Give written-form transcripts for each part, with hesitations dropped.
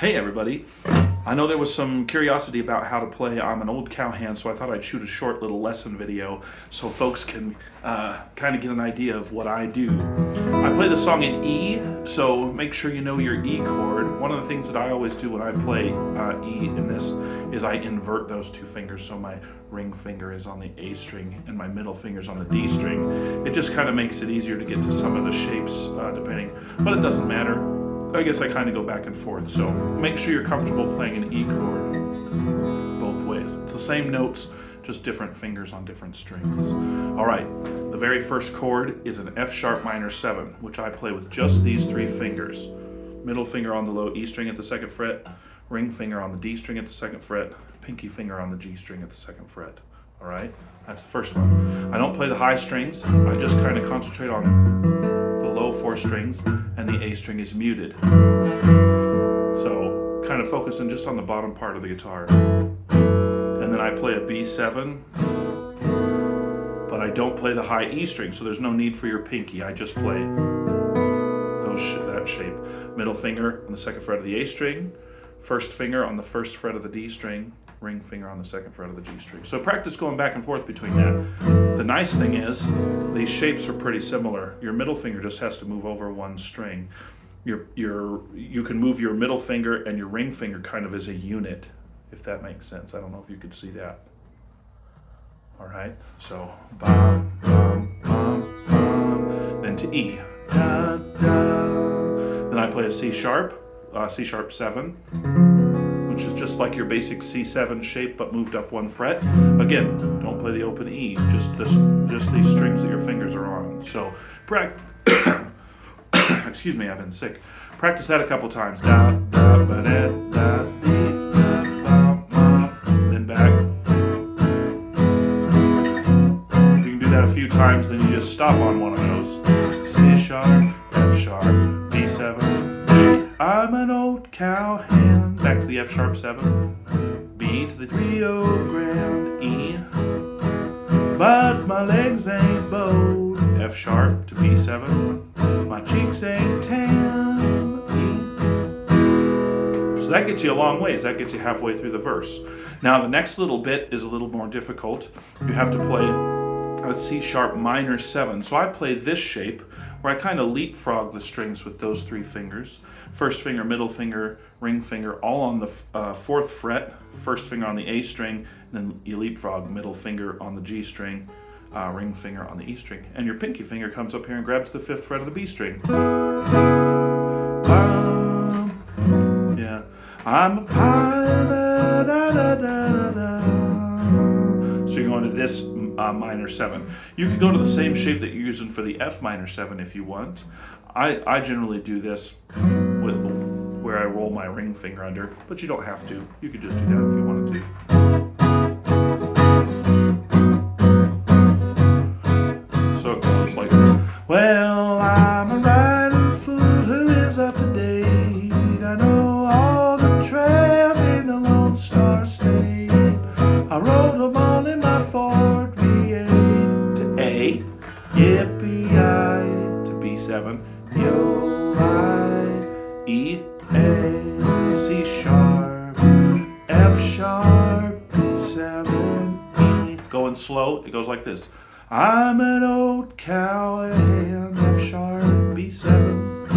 Hey everybody. I know there was some curiosity about how to play I'm an Old Cowhand, so I thought I'd shoot a short little lesson video so folks can kind of get an idea of what I do. I play the song in E, so make sure you know your E chord. One of the things that I always do when I play E in this is I invert those two fingers, so my ring finger is on the A string and my middle finger is on the D string. It just kind of makes it easier to get to some of the shapes depending, but it doesn't matter. I guess I kind of go back and forth, so make sure you're comfortable playing an E chord both ways. It's the same notes, just different fingers on different strings. All right, the very first chord is an F sharp minor 7, which I play with just these three fingers. Middle finger on the low E string at the 2nd fret, ring finger on the D string at the 2nd fret, pinky finger on the G string at the 2nd fret. All right, that's the first one. I don't play the high strings, I just kind of concentrate on low 4 strings, and the A string is muted. So kind of focusing just on the bottom part of the guitar. And then I play a B7, but I don't play the high E string, so there's no need for your pinky. I just play that shape. Middle finger on the 2nd fret of the A string, first finger on the 1st fret of the D string, ring finger on the 2nd fret of the G string. So practice going back and forth between that. The nice thing is these shapes are pretty similar. Your middle finger just has to move over one string. You can move your middle finger and your ring finger kind of as a unit, if that makes sense. I don't know if you could see that. All right, so bum, bum, bum, bum. Then to E. Da, da. Then I play a C sharp 7. Which is just like your basic C7 shape, but moved up 1 fret. Again, don't play the open E, just these strings that your fingers are on. So, excuse me, I've been sick. Practice that a couple times. Da, da, ba, da, da, dee, da, ba, ma. Then back. If you can do that a few times, then you just stop on one of those. C sharp, F sharp, B7, D. I'm an old cowhand. Back to the F sharp 7, B to the Rio Grande, E, but my legs ain't bowed, F sharp to B7, my cheeks ain't tan, E. So that gets you a long ways, that gets you halfway through the verse. Now the next little bit is a little more difficult. You have to play a C sharp minor 7. So I play this shape where I kind of leapfrog the strings with those three fingers. First finger, middle finger, ring finger, all on the 4th fret. First finger on the A string, and then you leapfrog middle finger on the G string, ring finger on the E string. And your pinky finger comes up here and grabs the 5th fret of the B string. Yeah, I'm a pilot, da, da, da, da, da. So you're going to this minor 7. You could go to the same shape that you're using for the F minor 7 if you want. I generally do this with where I roll my ring finger under, but you don't have to. You could just do that if you wanted to. So it goes like this. Well, I'm a riding fool who is up to date. I know all the trails in the Lone Star State. I rode them all in my Ford V8 to A, yippee-I to B7, yo-I, E, A, C sharp, F sharp, B7, E. Going slow, it goes like this. I'm an old cowhand, F sharp, B7,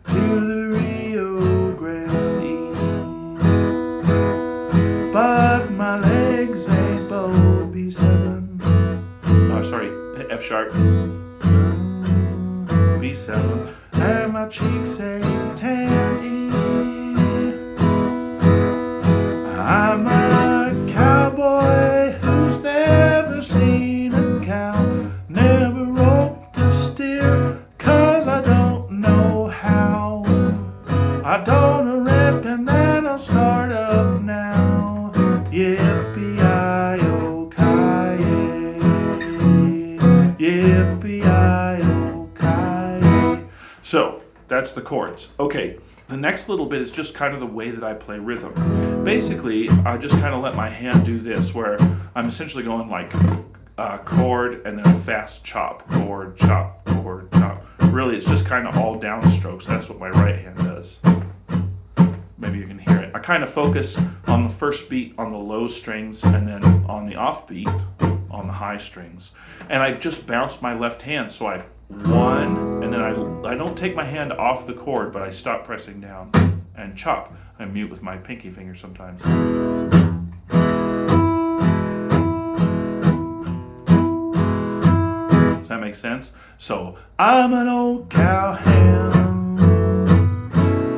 to the Rio Grande, E. But my legs ain't bowed, B7. Oh, sorry, F sharp, B7, and my cheeks ain't tan, E. I'm a cowboy who's never seen a cow, never roped a steer, 'cause I don't know how. I don't reckon that I'll start up now. Yippee-I-O-ki-yay, yippee-I-O-ki-yay. So, that's the chords. Okay, the next little bit is just kind of the way that I play rhythm. Basically, I just kind of let my hand do this, where I'm essentially going like chord and then a fast chop, chord, chop, chord, chop. Really, it's just kind of all downstrokes. That's what my right hand does. Maybe you can hear kind of focus on the first beat on the low strings and then on the off beat on the high strings. And I just bounce my left hand, so I 1, and then I don't take my hand off the chord, but I stop pressing down and chop. I mute with my pinky finger sometimes. Does that make sense? So, I'm an old cowhand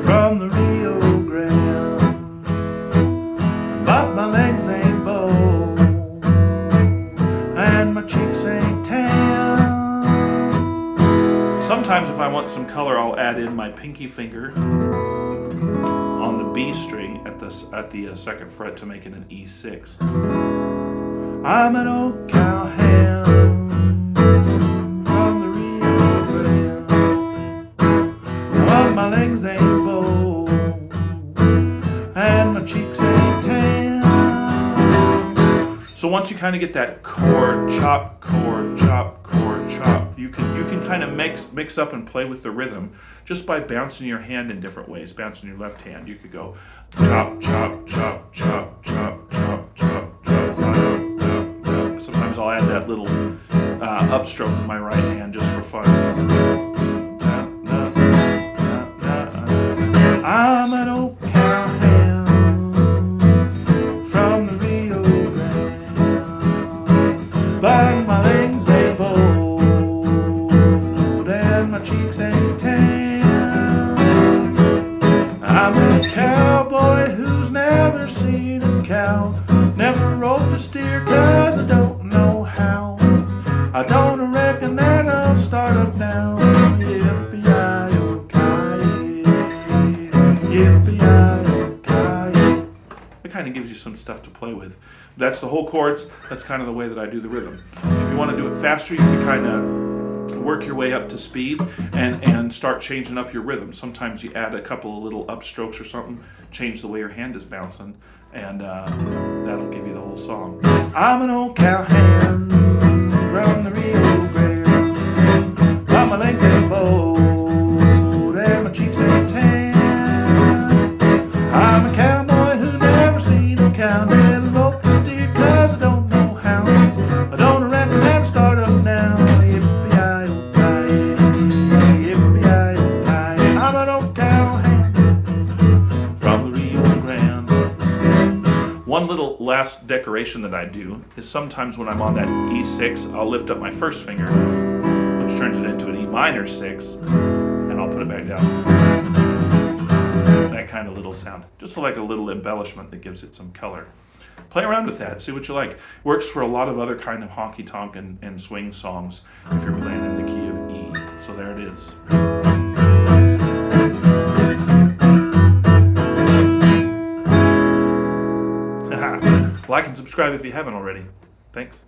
from the Rio Grande, but my legs ain't bold and my cheeks ain't tan. Sometimes if I want some color, I'll add in my pinky finger on the B string at the second fret to make it an E6. I'm an old cowhand from the Rio Grande, but my legs ain't bold and my cheeks ain't tan. So once you kind of get that chord, chop, chord, chop, chord, chop, you can kind of mix up and play with the rhythm just by bouncing your hand in different ways. Bouncing your left hand, you could go chop, chop, chop, chop, chop, chop, chop, chop. Sometimes I'll add that little upstroke with my right hand just for fun. I'm an old cowhand from the Rio Grande, but my legs ain't bold and my cheeks ain't tan. I'm a cowboy who's never seen a cow, never rode a steer 'cause I don't know how. I don't reckon that I'll start up now. Yippee-yi-yo-ki-yay, yippee-yi-yo-ki-yay. It kind of gives you some stuff to play with. That's the whole chords. That's kind of the way that I do the rhythm. If you want to do it faster, you can kind of work your way up to speed and start changing up your rhythm. Sometimes you add a couple of little upstrokes or something, change the way your hand is bouncing, and that'll give you the whole song. I'm an old cowhand from the Rio Grande, but my legs ain't bold and my cheeks ain't tan. I'm a cowboy who never seen a cow, never roped a steer 'cause I don't know how. I don't reckon that'll start up now. I'm an old cowhand from the Rio Grande. One little last decoration that I do is sometimes when I'm on that E6, I'll lift up my first finger, which turns it into an E minor 6, and I'll put it back down. That kind of little sound. Just like a little embellishment that gives it some color. Play around with that, see what you like. Works for a lot of other kind of honky-tonk and swing songs if you're playing in the key of E. So there it is. Like and subscribe if you haven't already. Thanks.